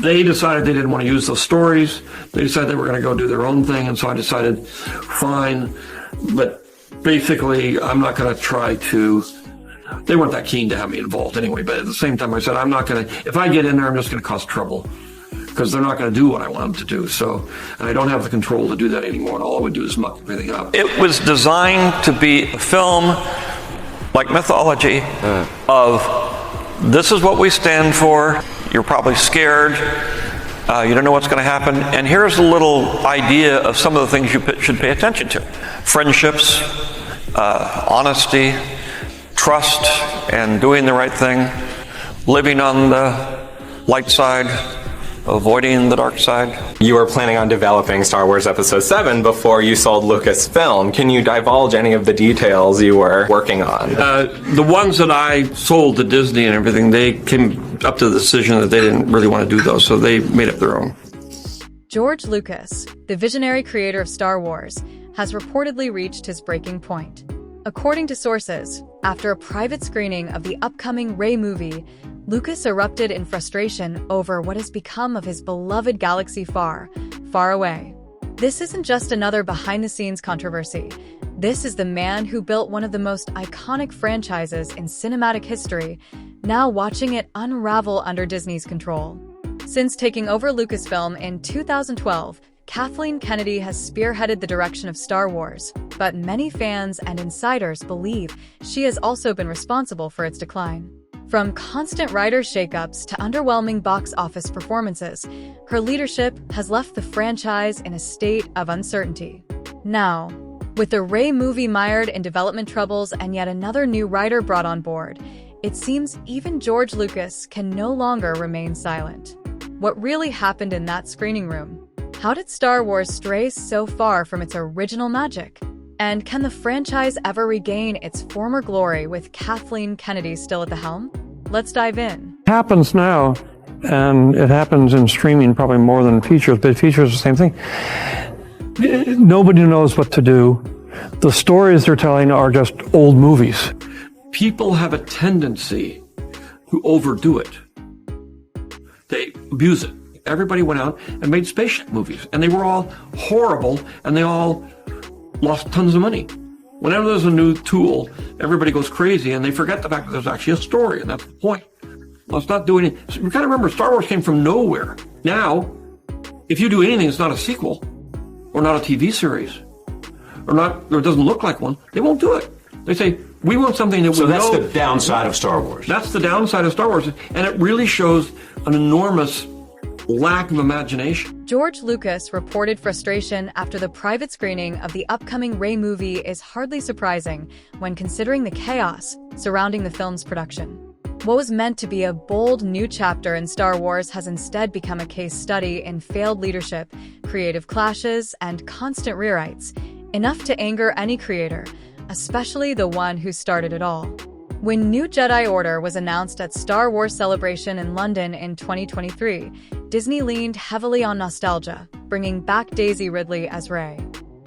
They decided they didn't want to use those stories. They decided they were going to go do their own thing, and so I decided, fine. But basically, I'm not going to try to... They weren't that keen to have me involved anyway, but at the same time, I said, I'm not going to... If I get in there, I'm just going to cause trouble, because they're not going to do what I want them to do. So, and I don't have the control to do that anymore, and all I would do is muck everything up. It was designed to be a film, like mythology, of this is what we stand for. You're probably scared. You don't know what's going to happen. And here's a little idea of some of the things you should pay attention to. Friendships, honesty, trust, and doing the right thing, living on the light side, avoiding the dark side. You were planning on developing Star Wars Episode 7 before you sold Lucasfilm. Can you divulge any of the details you were working on? The ones that I sold to Disney and everything, they came up to the decision that they didn't really want to do those, so they made up their own. George Lucas, the visionary creator of Star Wars, has reportedly reached his breaking point. According to sources, after a private screening of the upcoming Rey movie, Lucas erupted in frustration over what has become of his beloved galaxy far, far away. This isn't just another behind-the-scenes controversy. This is the man who built one of the most iconic franchises in cinematic history, now watching it unravel under Disney's control. Since taking over Lucasfilm in 2012, Kathleen Kennedy has spearheaded the direction of Star Wars, but many fans and insiders believe she has also been responsible for its decline. From constant writer shakeups to underwhelming box office performances, her leadership has left the franchise in a state of uncertainty. Now, with the Rey movie mired in development troubles and yet another new writer brought on board, it seems even George Lucas can no longer remain silent. What really happened in that screening room? How did Star Wars stray so far from its original magic? And can the franchise ever regain its former glory with Kathleen Kennedy still at the helm? Let's dive in. It happens now, and it happens in streaming probably more than features, but features the same thing. Nobody knows what to do. The stories they're telling are just old movies. People have a tendency to overdo it. They abuse it. Everybody went out and made spaceship movies, and they were all horrible, and they all lost tons of money. Whenever there's a new tool, everybody goes crazy, and they forget the fact that there's actually a story, and that's the point. Let's not do anything. So you gotta remember, Star Wars came from nowhere. Now, if you do anything that's not a sequel, or not a TV series, or it doesn't look like one, they won't do it. They say, we want something that we know. So that's the downside of Star Wars. That's the downside of Star Wars, and it really shows an enormous lack of imagination. George Lucas reported frustration after the private screening of the upcoming Rey movie is hardly surprising when considering the chaos surrounding the film's production. What was meant to be a bold new chapter in Star Wars has instead become a case study in failed leadership, creative clashes, and constant rewrites, enough to anger any creator, especially the one who started it all. When New Jedi Order was announced at Star Wars Celebration in London in 2023, Disney leaned heavily on nostalgia, bringing back Daisy Ridley as Rey.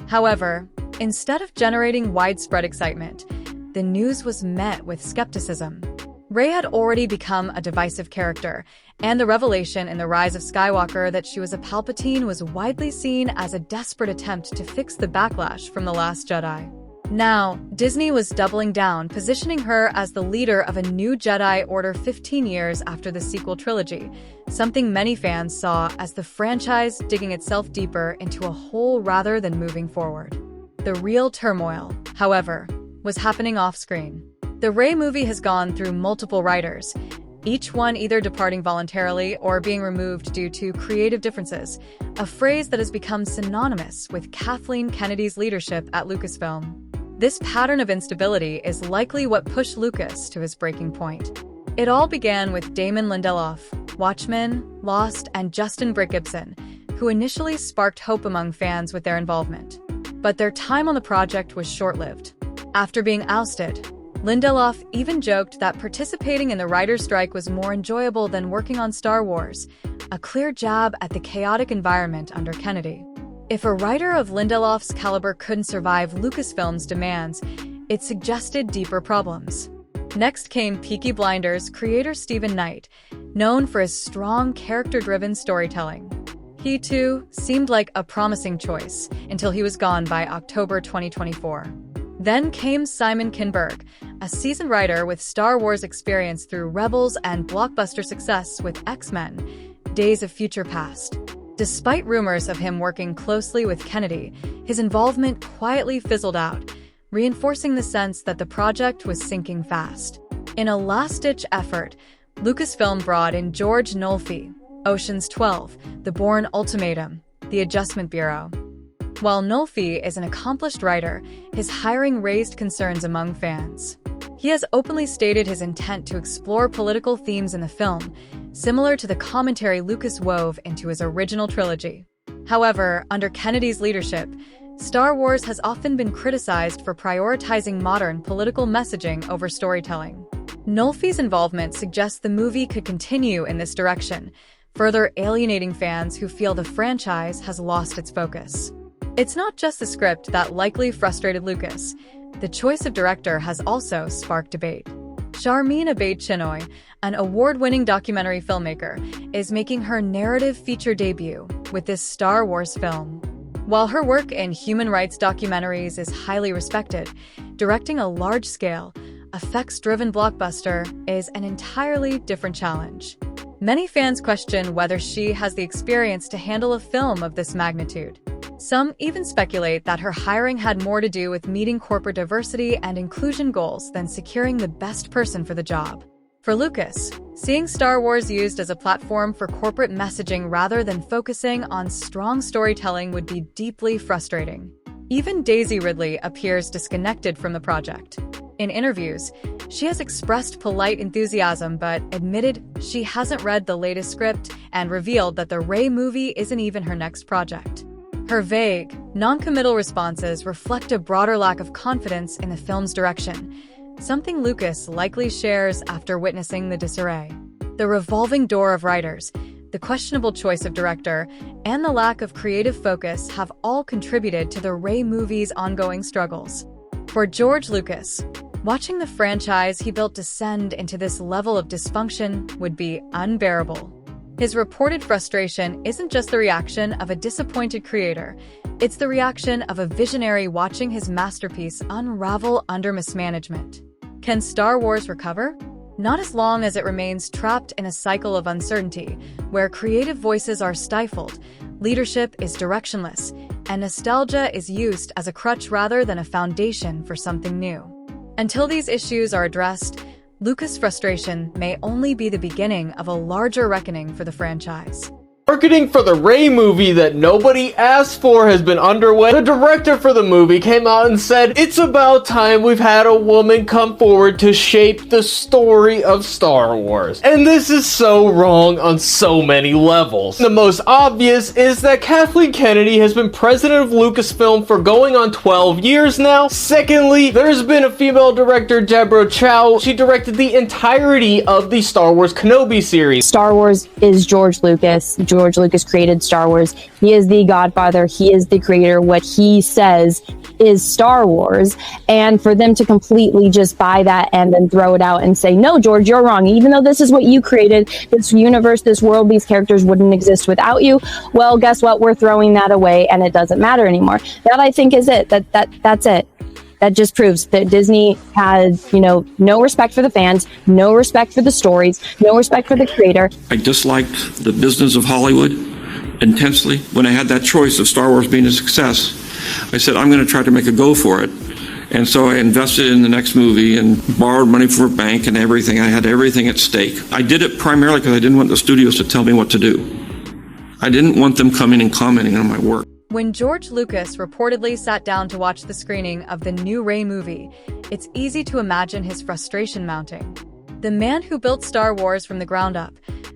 However, instead of generating widespread excitement, the news was met with skepticism. Rey had already become a divisive character, and the revelation in The Rise of Skywalker that she was a Palpatine was widely seen as a desperate attempt to fix the backlash from The Last Jedi. Now, Disney was doubling down, positioning her as the leader of a new Jedi Order 15 years after the sequel trilogy, something many fans saw as the franchise digging itself deeper into a hole rather than moving forward. The real turmoil, however, was happening off-screen. The Rey movie has gone through multiple writers, each one either departing voluntarily or being removed due to creative differences, a phrase that has become synonymous with Kathleen Kennedy's leadership at Lucasfilm. This pattern of instability is likely what pushed Lucas to his breaking point. It all began with Damon Lindelof, Watchmen, Lost, and Justin Britt Gibson, who initially sparked hope among fans with their involvement. But their time on the project was short-lived. After being ousted, Lindelof even joked that participating in the writer's strike was more enjoyable than working on Star Wars, a clear jab at the chaotic environment under Kennedy. If a writer of Lindelof's caliber couldn't survive Lucasfilm's demands, it suggested deeper problems. Next came Peaky Blinders creator Stephen Knight, known for his strong, character-driven storytelling. He, too, seemed like a promising choice until he was gone by October 2024. Then came Simon Kinberg, a seasoned writer with Star Wars experience through Rebels and blockbuster success with X-Men, Days of Future Past. Despite rumors of him working closely with Kennedy, his involvement quietly fizzled out, reinforcing the sense that the project was sinking fast. In a last-ditch effort, Lucasfilm brought in George Nolfi, Ocean's 12, The Bourne Ultimatum, The Adjustment Bureau. While Nolfi is an accomplished writer, his hiring raised concerns among fans. He has openly stated his intent to explore political themes in the film, similar to the commentary Lucas wove into his original trilogy. However, under Kennedy's leadership, Star Wars has often been criticized for prioritizing modern political messaging over storytelling. Nolfi's involvement suggests the movie could continue in this direction, further alienating fans who feel the franchise has lost its focus. It's not just the script that likely frustrated Lucas. The choice of director has also sparked debate. Sharmeen Obaid-Chinoy, an award-winning documentary filmmaker, is making her narrative feature debut with this Star Wars film. While her work in human rights documentaries is highly respected, directing a large-scale, effects-driven blockbuster is an entirely different challenge. Many fans question whether she has the experience to handle a film of this magnitude. Some even speculate that her hiring had more to do with meeting corporate diversity and inclusion goals than securing the best person for the job. For Lucas, seeing Star Wars used as a platform for corporate messaging rather than focusing on strong storytelling would be deeply frustrating. Even Daisy Ridley appears disconnected from the project. In interviews, she has expressed polite enthusiasm but admitted she hasn't read the latest script and revealed that the Rey movie isn't even her next project. Her vague, non-committal responses reflect a broader lack of confidence in the film's direction, something Lucas likely shares after witnessing the disarray. The revolving door of writers, the questionable choice of director, and the lack of creative focus have all contributed to the Rey movie's ongoing struggles. For George Lucas, watching the franchise he built descend into this level of dysfunction would be unbearable. His reported frustration isn't just the reaction of a disappointed creator, it's the reaction of a visionary watching his masterpiece unravel under mismanagement. Can Star Wars recover? Not as long as it remains trapped in a cycle of uncertainty, where creative voices are stifled, leadership is directionless, and nostalgia is used as a crutch rather than a foundation for something new. Until these issues are addressed, Lucas' frustration may only be the beginning of a larger reckoning for the franchise. Marketing for the Rey movie that nobody asked for has been underway. The director for the movie came out and said, "It's about time we've had a woman come forward to shape the story of Star Wars." And this is so wrong on so many levels. The most obvious is that Kathleen Kennedy has been president of Lucasfilm for going on 12 years now. Secondly, there's been a female director, Deborah Chow. She directed the entirety of the Star Wars Kenobi series. Star Wars is George Lucas. George Lucas created Star Wars. He is the godfather. He is the creator. What he says is Star Wars. And for them to completely just buy that and then throw it out and say, "No, George, you're wrong. Even though this is what you created, this universe, this world, these characters wouldn't exist without you." Well, guess what? We're throwing that away and it doesn't matter anymore. That, I think, is it. That's it. That just proves that Disney has, no respect for the fans, no respect for the stories, no respect for the creator. I disliked the business of Hollywood intensely. When I had that choice of Star Wars being a success, I said, I'm going to try to make a go for it. And so I invested in the next movie and borrowed money from a bank and everything. I had everything at stake. I did it primarily because I didn't want the studios to tell me what to do. I didn't want them coming and commenting on my work. When George Lucas reportedly sat down to watch the screening of the new Rey movie, it's easy to imagine his frustration mounting. The man who built Star Wars from the ground up,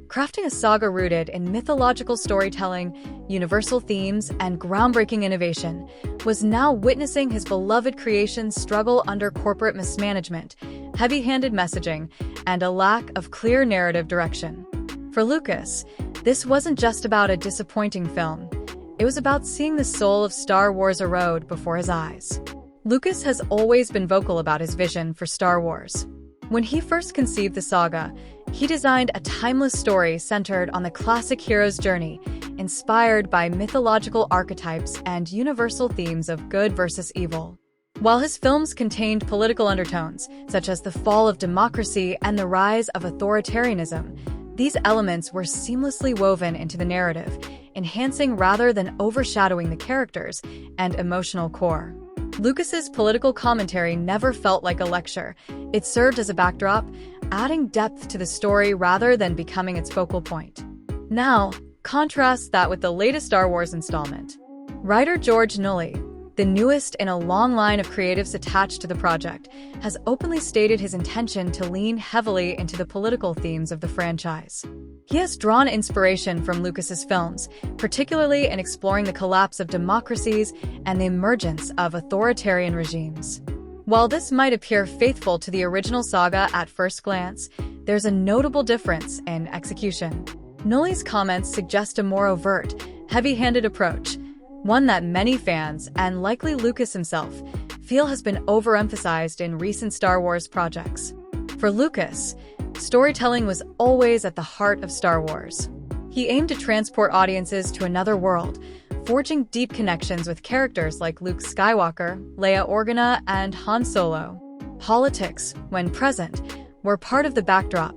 crafting a saga rooted in mythological storytelling, universal themes, and groundbreaking innovation, was now witnessing his beloved creations struggle under corporate mismanagement, heavy-handed messaging, and a lack of clear narrative direction. For Lucas, this wasn't just about a disappointing film. It was about seeing the soul of Star Wars erode before his eyes. Lucas has always been vocal about his vision for Star Wars. When he first conceived the saga, he designed a timeless story centered on the classic hero's journey, inspired by mythological archetypes and universal themes of good versus evil. While his films contained political undertones, such as the fall of democracy and the rise of authoritarianism, these elements were seamlessly woven into the narrative, enhancing rather than overshadowing the characters and emotional core. Lucas's political commentary never felt like a lecture. It served as a backdrop, adding depth to the story rather than becoming its focal point. Now, contrast that with the latest Star Wars installment. Writer George Nully, the newest in a long line of creatives attached to the project, has openly stated his intention to lean heavily into the political themes of the franchise. He has drawn inspiration from Lucas's films, particularly in exploring the collapse of democracies and the emergence of authoritarian regimes. While this might appear faithful to the original saga at first glance, there's a notable difference in execution. Nully's comments suggest a more overt, heavy-handed approach, one that many fans, and likely Lucas himself, feel has been overemphasized in recent Star Wars projects. For Lucas, storytelling was always at the heart of Star Wars. He aimed to transport audiences to another world, forging deep connections with characters like Luke Skywalker, Leia Organa, and Han Solo. Politics, when present, were part of the backdrop,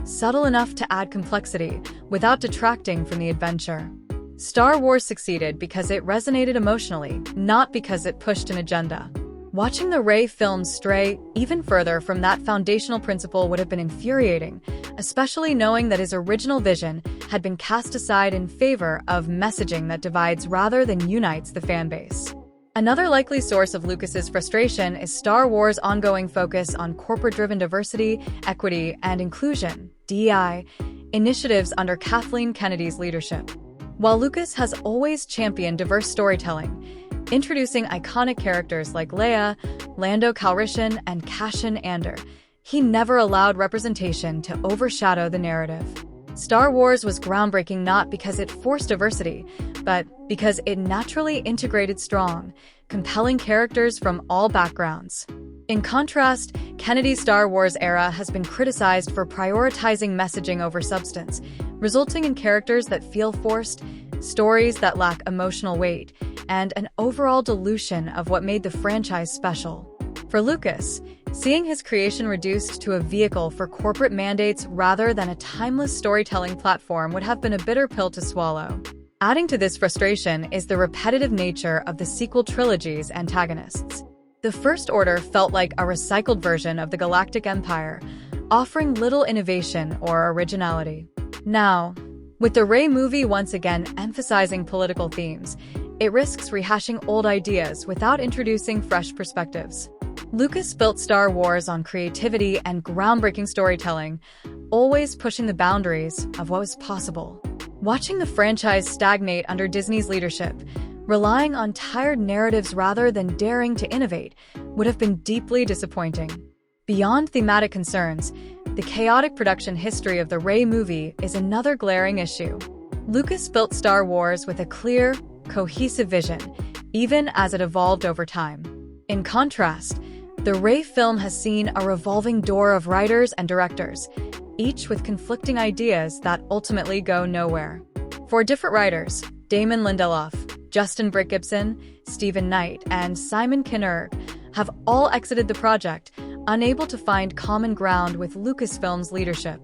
subtle enough to add complexity without detracting from the adventure. Star Wars succeeded because it resonated emotionally, not because it pushed an agenda. Watching the Rey films stray even further from that foundational principle would have been infuriating, especially knowing that his original vision had been cast aside in favor of messaging that divides rather than unites the fanbase. Another likely source of Lucas's frustration is Star Wars' ongoing focus on corporate-driven diversity, equity, and inclusion (DEI) initiatives under Kathleen Kennedy's leadership. While Lucas has always championed diverse storytelling, introducing iconic characters like Leia, Lando Calrissian, and Cassian Andor, he never allowed representation to overshadow the narrative. Star Wars was groundbreaking not because it forced diversity, but because it naturally integrated strong, compelling characters from all backgrounds. In contrast, Kennedy's Star Wars era has been criticized for prioritizing messaging over substance, resulting in characters that feel forced, stories that lack emotional weight, and an overall dilution of what made the franchise special. For Lucas, seeing his creation reduced to a vehicle for corporate mandates rather than a timeless storytelling platform would have been a bitter pill to swallow. Adding to this frustration is the repetitive nature of the sequel trilogy's antagonists. The First Order felt like a recycled version of the Galactic Empire, offering little innovation or originality. Now, with the Rey movie once again emphasizing political themes, it risks rehashing old ideas without introducing fresh perspectives. Lucas built Star Wars on creativity and groundbreaking storytelling, always pushing the boundaries of what was possible. Watching the franchise stagnate under Disney's leadership, relying on tired narratives rather than daring to innovate, would have been deeply disappointing. Beyond thematic concerns, the chaotic production history of the Rey movie is another glaring issue. Lucas built Star Wars with a clear, cohesive vision, even as it evolved over time. In contrast, the Rey film has seen a revolving door of writers and directors, each with conflicting ideas that ultimately go nowhere. For different writers, Damon Lindelof, Justin Britt Gibson, Stephen Knight, and Simon Kinberg have all exited the project, unable to find common ground with Lucasfilm's leadership.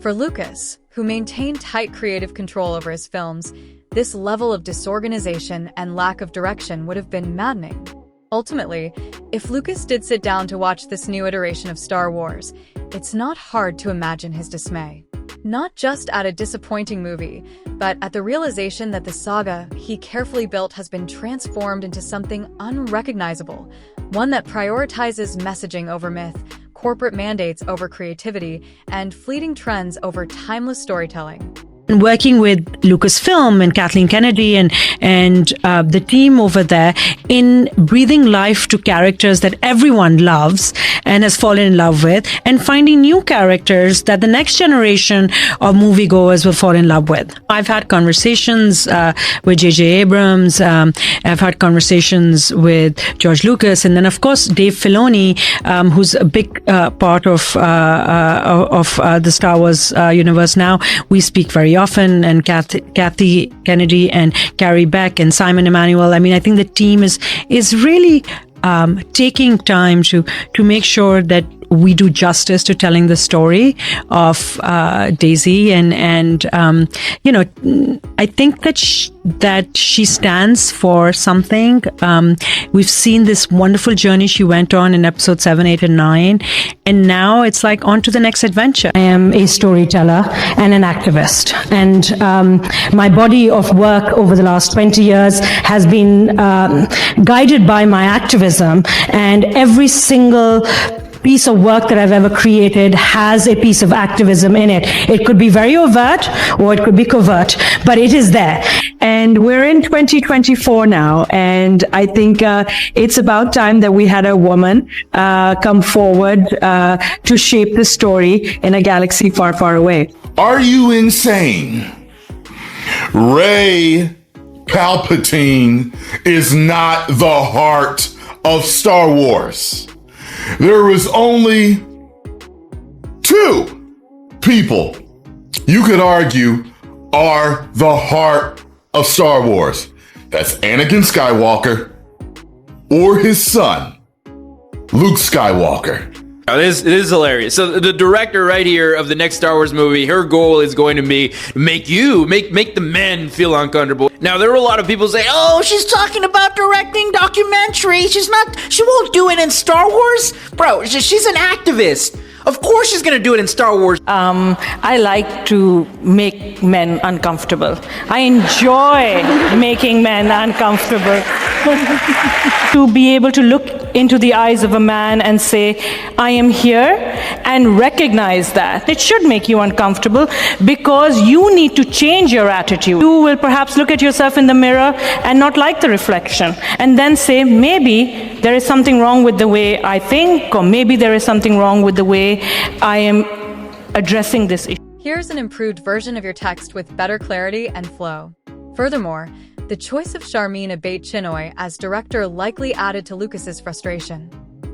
For Lucas, who maintained tight creative control over his films, this level of disorganization and lack of direction would have been maddening. Ultimately, if Lucas did sit down to watch this new iteration of Star Wars, it's not hard to imagine his dismay. Not just at a disappointing movie, but at the realization that the saga he carefully built has been transformed into something unrecognizable, one that prioritizes messaging over myth, corporate mandates over creativity, and fleeting trends over timeless storytelling. working with Lucasfilm and Kathleen Kennedy and the team over there in breathing life to characters that everyone loves and has fallen in love with, and finding new characters that the next generation of moviegoers will fall in love with. I've had conversations with J.J. Abrams. I've had conversations with George Lucas, and then of course Dave Filoni, who's a big part of the Star Wars universe now. We speak very often, and Kathy Kennedy and Carrie Beck and Simon Emanuel. I mean, I think the team is really taking time to make sure that we do justice to telling the story of Daisy, and I think that she stands for something. We've seen this wonderful journey she went on in episode 7, 8, and 9, and now it's like on to the next adventure. I am a storyteller and an activist, and my body of work over the last 20 years has been guided by my activism, and every single piece of work that I've ever created has a piece of activism in it. It could be very overt or it could be covert, but it is there. And we're in 2024 now, and I think it's about time that we had a woman come forward to shape the story in a galaxy far, far away. Are you insane? Rey Palpatine is not the heart of Star Wars. There was only 2 people you could argue are the heart of Star Wars. That's Anakin Skywalker or his son, Luke Skywalker. Now, it is hilarious. So the director right here of the next Star Wars movie, her goal is going to be make the men feel uncomfortable. Now, there were a lot of people say, "Oh, she's talking about directing documentary. She won't do it in Star Wars." Bro, she's an activist. Of course she's going to do it in Star Wars. I like to make men uncomfortable. I enjoy making men uncomfortable. To be able to look into the eyes of a man and say, I am here, and recognize that. It should make you uncomfortable because you need to change your attitude. You will perhaps look at yourself in the mirror and not like the reflection, and then say, maybe there is something wrong with the way I think, or maybe there is something wrong with the way I am addressing this issue. Here's an improved version of your text with better clarity and flow. Furthermore, the choice of Sharmeen Obaid-Chinoy as director likely added to Lucas's frustration.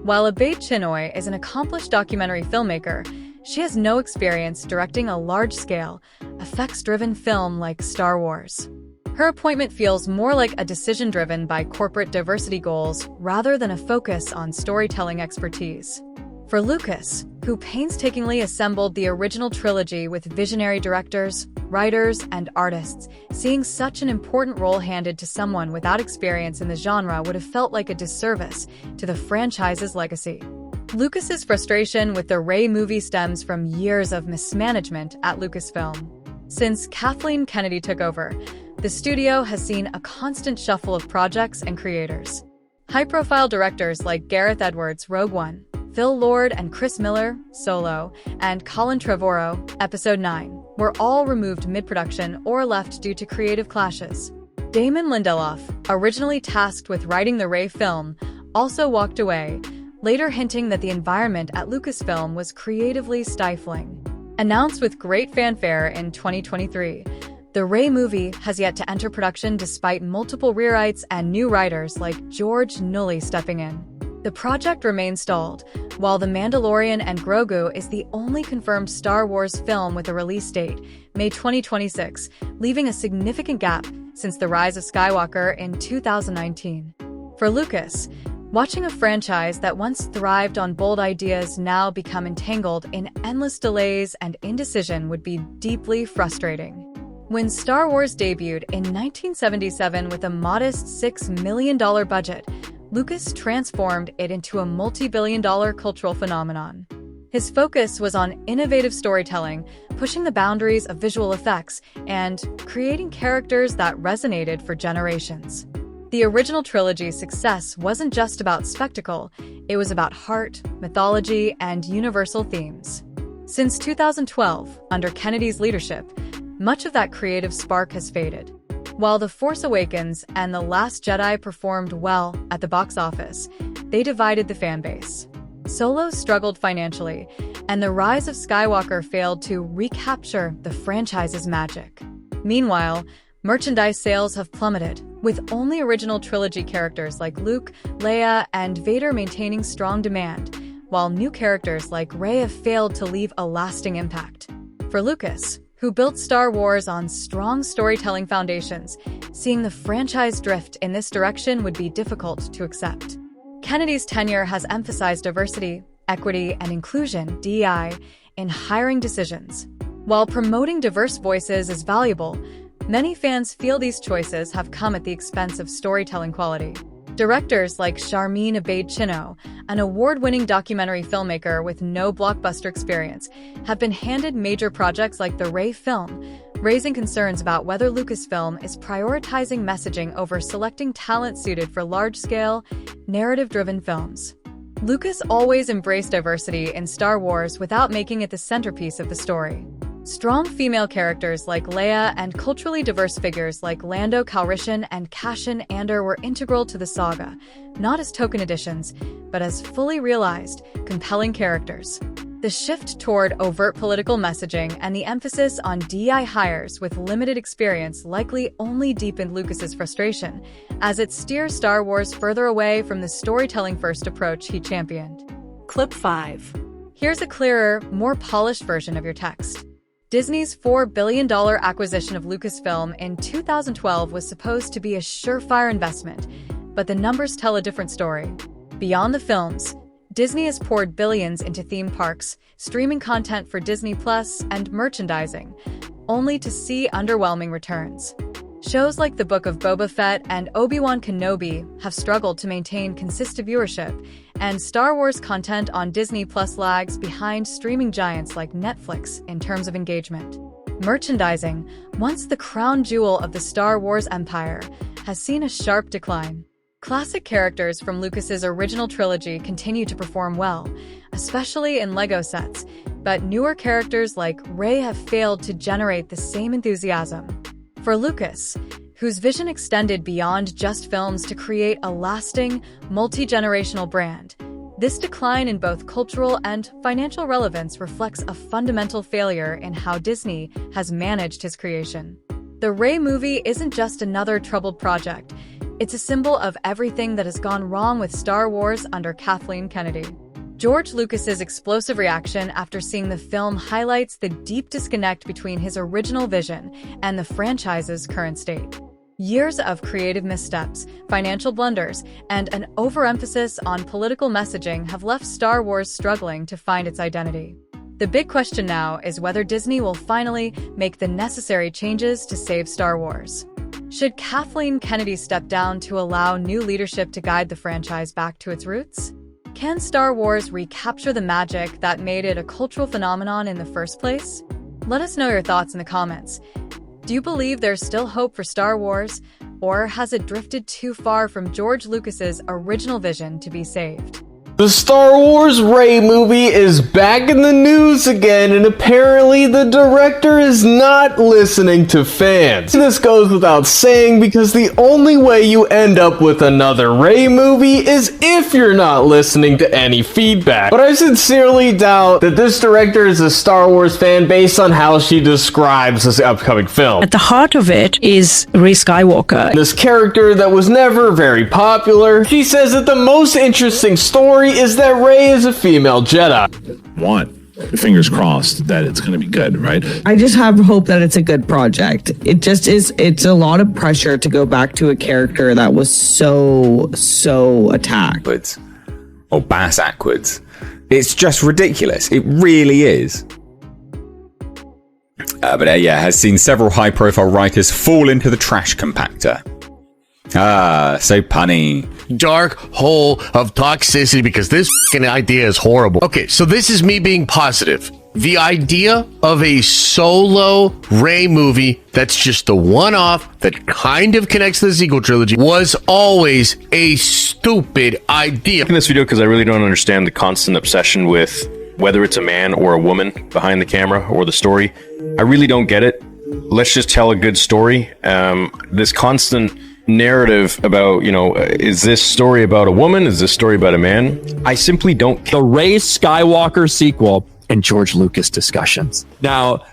While Obaid-Chinoy is an accomplished documentary filmmaker, she has no experience directing a large-scale, effects-driven film like Star Wars. Her appointment feels more like a decision driven by corporate diversity goals rather than a focus on storytelling expertise. For Lucas, who painstakingly assembled the original trilogy with visionary directors, writers, and artists, seeing such an important role handed to someone without experience in the genre would have felt like a disservice to the franchise's legacy. Lucas's frustration with the Rey movie stems from years of mismanagement at Lucasfilm. Since Kathleen Kennedy took over, the studio has seen a constant shuffle of projects and creators. High-profile directors like Gareth Edwards' Rogue One, Phil Lord and Chris Miller, Solo, and Colin Trevorrow, Episode 9, were all removed mid-production or left due to creative clashes. Damon Lindelof, originally tasked with writing the Rey film, also walked away, later hinting that the environment at Lucasfilm was creatively stifling. Announced with great fanfare in 2023, the Rey movie has yet to enter production despite multiple rewrites and new writers like George Nully stepping in. The project remains stalled, while The Mandalorian and Grogu is the only confirmed Star Wars film with a release date, May 2026, leaving a significant gap since The Rise of Skywalker in 2019. For Lucas, watching a franchise that once thrived on bold ideas now become entangled in endless delays and indecision would be deeply frustrating. When Star Wars debuted in 1977 with a modest $6 million budget, Lucas transformed it into a multi-billion-dollar cultural phenomenon. His focus was on innovative storytelling, pushing the boundaries of visual effects, and creating characters that resonated for generations. The original trilogy's success wasn't just about spectacle, it was about heart, mythology, and universal themes. Since 2012, under Kennedy's leadership, much of that creative spark has faded. While The Force Awakens and The Last Jedi performed well at the box office, they divided the fan base. Solo struggled financially, and The Rise of Skywalker failed to recapture the franchise's magic. Meanwhile, merchandise sales have plummeted, with only original trilogy characters like Luke, Leia, and Vader maintaining strong demand, while new characters like Rey have failed to leave a lasting impact. For Lucas, who built Star Wars on strong storytelling foundations, seeing the franchise drift in this direction would be difficult to accept. Kennedy's tenure has emphasized diversity, equity, and inclusion (DEI) in hiring decisions. While promoting diverse voices is valuable, many fans feel these choices have come at the expense of storytelling quality. Directors like Sharmeen Obaid-Chinoy, an award-winning documentary filmmaker with no blockbuster experience, have been handed major projects like the Rey film, raising concerns about whether Lucasfilm is prioritizing messaging over selecting talent suited for large-scale, narrative-driven films. Lucas always embraced diversity in Star Wars without making it the centerpiece of the story. Strong female characters like Leia and culturally diverse figures like Lando Calrissian and Cassian Andor were integral to the saga, not as token additions, but as fully realized, compelling characters. The shift toward overt political messaging and the emphasis on DEI hires with limited experience likely only deepened Lucas's frustration, as it steers Star Wars further away from the storytelling-first approach he championed. Clip 5. Here's a clearer, more polished version of your text. Disney's $4 billion acquisition of Lucasfilm in 2012 was supposed to be a surefire investment, but the numbers tell a different story. Beyond the films, Disney has poured billions into theme parks, streaming content for Disney Plus, and merchandising, only to see underwhelming returns. Shows like The Book of Boba Fett and Obi-Wan Kenobi have struggled to maintain consistent viewership, and Star Wars content on Disney Plus lags behind streaming giants like Netflix in terms of engagement. Merchandising, once the crown jewel of the Star Wars empire, has seen a sharp decline. Classic characters from Lucas's original trilogy continue to perform well, especially in LEGO sets, but newer characters like Rey have failed to generate the same enthusiasm. For Lucas, whose vision extended beyond just films to create a lasting, multi-generational brand, this decline in both cultural and financial relevance reflects a fundamental failure in how Disney has managed his creation. The Rey movie isn't just another troubled project, it's a symbol of everything that has gone wrong with Star Wars under Kathleen Kennedy. George Lucas's explosive reaction after seeing the film highlights the deep disconnect between his original vision and the franchise's current state. Years of creative missteps, financial blunders, and an overemphasis on political messaging have left Star Wars struggling to find its identity. The big question now is whether Disney will finally make the necessary changes to save Star Wars. Should Kathleen Kennedy step down to allow new leadership to guide the franchise back to its roots? Can Star Wars recapture the magic that made it a cultural phenomenon in the first place? Let us know your thoughts in the comments. Do you believe there's still hope for Star Wars, or has it drifted too far from George Lucas's original vision to be saved? The Star Wars Rey movie is back in the news again, and apparently the director is not listening to fans. This goes without saying because the only way you end up with another Rey movie is if you're not listening to any feedback. But I sincerely doubt that this director is a Star Wars fan based on how she describes this upcoming film. At the heart of it is Rey Skywalker. This character that was never very popular. She says that the most interesting story is that Rey is a female Jedi. Fingers crossed that it's going to be good, right? I just have hope that it's a good project. It just is, it's a lot of pressure to go back to a character that was so attacked. Or bass backwards. It's just ridiculous. It really is. But has seen several high-profile writers fall into the trash compactor. So punny. Dark hole of toxicity because this fucking idea is horrible. Okay, so this is me being positive. The idea of a solo Rey movie that's just a one-off that kind of connects to the sequel trilogy was always a stupid idea. I'm in this video because I really don't understand the constant obsession with whether it's a man or a woman behind the camera or the story. I really don't get it. let's just tell a good story. This constant narrative about, is this story about a woman? Is this story about a man? I simply don't. The Rey Skywalker sequel and George Lucas discussions. Now,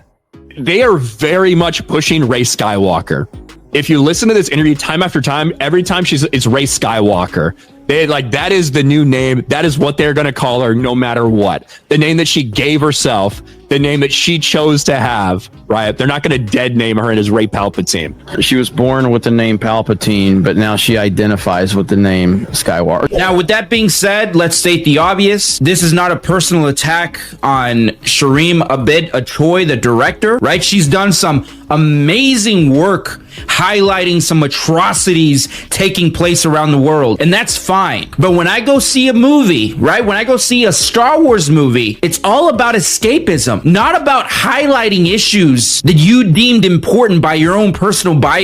they are very much pushing Rey Skywalker. If you listen to this interview time after time, every time it's Rey Skywalker. That is the new name. That is what they're going to call her no matter what. The name that she gave herself, the name that she chose to have, right? They're not going to dead name her as Rey Palpatine. She was born with the name Palpatine, but now she identifies with the name Skywalker. Now, with that being said, let's state the obvious. This is not a personal attack on Shireen Abed Choi, the director, right? She's done some amazing work highlighting some atrocities taking place around the world, and that's fine. But when I go see a movie, right, when I go see a Star Wars movie, it's all about escapism, not about highlighting issues that you deemed important by your own personal bias.